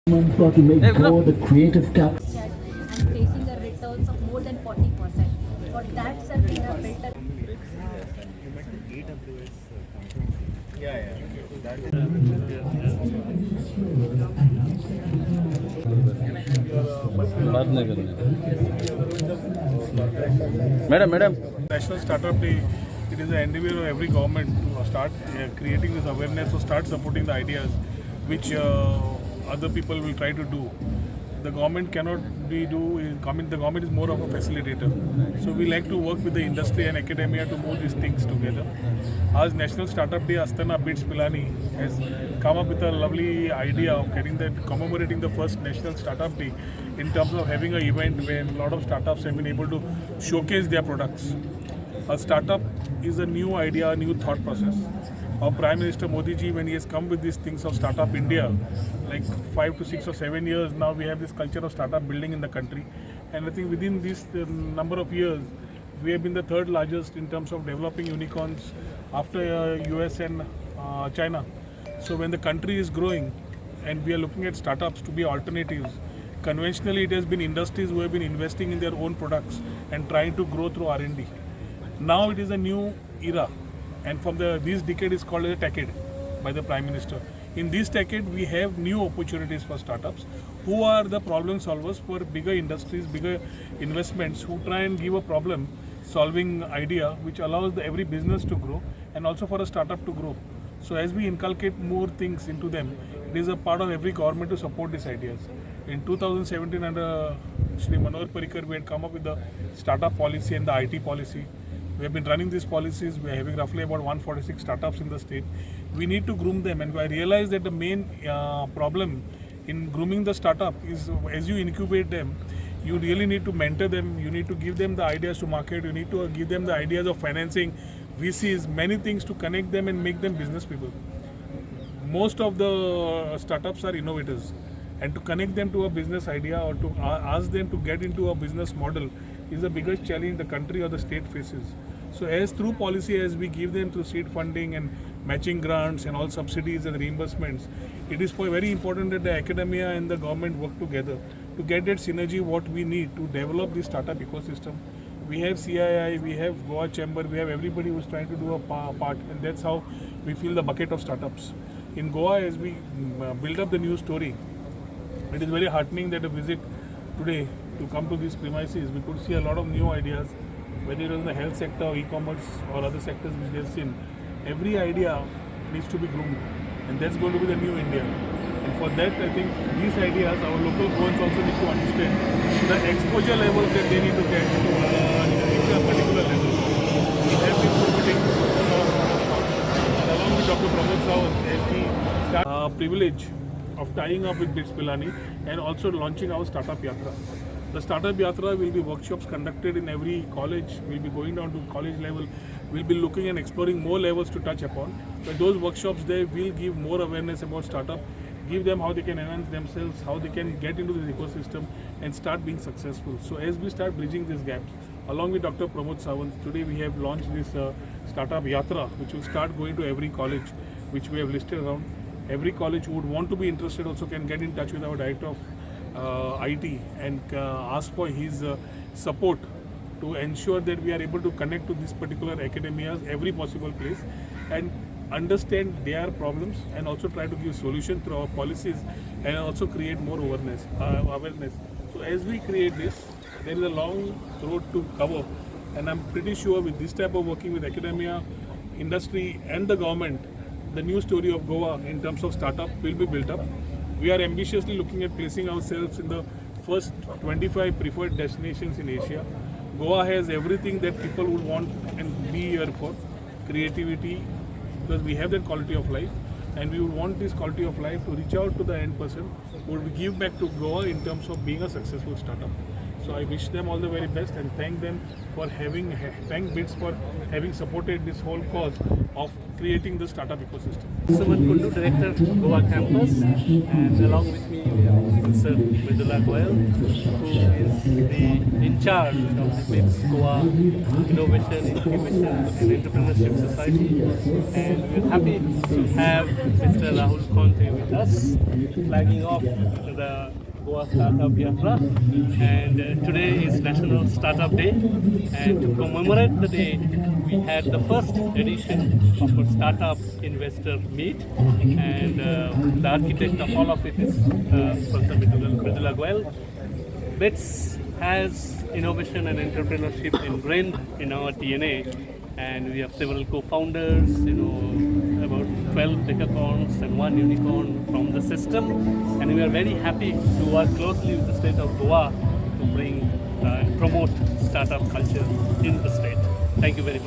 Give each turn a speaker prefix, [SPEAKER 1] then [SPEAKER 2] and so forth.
[SPEAKER 1] For to make Goa the creative capital.
[SPEAKER 2] And facing the returns of more than 40%. For that, sir, we have built a
[SPEAKER 3] Madam.
[SPEAKER 4] National Startup Day, it is the endeavor of every government to start creating this awareness, to start supporting the ideas which other people will try to do. The government cannot the government is more of a facilitator. So we like to work with the industry and academia to move these things together. As National Startup Day, Astana BGIIES Pilani has come up with a lovely idea of commemorating the first National Startup Day in terms of having an event where a lot of startups have been able to showcase their products. A startup is a new idea, a new thought process. Our Prime Minister Modi ji, when he has come with these things of Startup India, like 5 to 6 or 7 years now, we have this culture of startup building in the country. And I think within this number of years, we have been the third largest in terms of developing unicorns after US and China. So when the country is growing and we are looking at startups to be alternatives, conventionally it has been industries who have been investing in their own products and trying to grow through R&D. Now it is a new era, and from this decade is called a decade by the Prime Minister. In this decade, we have new opportunities for startups who are the problem solvers for bigger industries, bigger investments, who try and give a problem solving idea which allows every business to grow and also for a startup to grow. So as we inculcate more things into them, it is a part of every government to support these ideas. In 2017, under Shri Manohar Parrikar, we had come up with the startup policy and the IT policy. We have been running these policies. We are having roughly about 146 startups in the state. We need to groom them, and I realize that the main problem in grooming the startup is as you incubate them, you really need to mentor them. You need to give them the ideas to market. You need to give them the ideas of financing, VCs, many things to connect them and make them business people. Most of the startups are innovators, and to connect them to a business idea or to ask them to get into a business model is the biggest challenge the country or the state faces. So as through policy, as we give them through seed funding and matching grants and all subsidies and reimbursements, it is very important that the academia and the government work together to get that synergy what we need to develop the startup ecosystem. We have CII, we have Goa Chamber, we have everybody who is trying to do a part, and that's how we fill the bucket of startups. In Goa, as we build up the new story, it is very heartening that a visit today to come to these premises, we could see a lot of new ideas, whether it is in the health sector or e-commerce or other sectors which they have seen. Every idea needs to be groomed, and that's going to be the new India. And for that, I think these ideas, our local governments also need to understand the exposure levels that they need to get to reach a particular level. We have been promoting stocks, and along with Dr. Pramod Sawant, as we start privilege of tying up with BGIIES Pilani and also launching our Startup Yatra. The Startup Yatra will be workshops conducted in every college. We'll be going down to college level. We'll be looking and exploring more levels to touch upon. But those workshops there will give more awareness about startup, give them how they can enhance themselves, how they can get into this ecosystem and start being successful. So as we start bridging these gaps, along with Dr. Pramod Sawant, today we have launched this Startup Yatra, which will start going to every college, which we have listed around. Every college who would want to be interested also can get in touch with our Director of IT and ask for his support to ensure that we are able to connect to this particular academias every possible place and understand their problems and also try to give solution through our policies and also create more awareness. So as we create this, there is a long road to cover, and I'm pretty sure with this type of working with academia, industry and the government, the new story of Goa in terms of startup will be built up. We are ambitiously looking at placing ourselves in the first 25 preferred destinations in Asia. Goa has everything that people would want and be here for. Creativity, because we have that quality of life, and we would want this quality of life to reach out to the end person who would give back to Goa in terms of being a successful startup. So I wish them all the very best and thank them for thank BGIIES for having supported this whole cause of creating the startup ecosystem.
[SPEAKER 5] Suman Kundu, Director, Goa Campus, and along with me we have
[SPEAKER 3] Mr. Mridula Goyal, who is in charge of the BGIIES Goa Innovation, Incubation and Entrepreneurship Society. And we're happy to have Mr. Rohan Khaunte with us, flagging off the Goa Startup Yatra. And today is National Startup Day. And to commemorate the day, we had the first edition of a startup investor meet. And the architect of all of it is Professor Mridula Goyal. BGIIES has innovation and entrepreneurship ingrained in our DNA, and we have several co-founders, about 12 decacorns and 1 unicorn from the system, and we are very happy to work closely with the state of Goa to promote startup culture in the state. Thank you very much.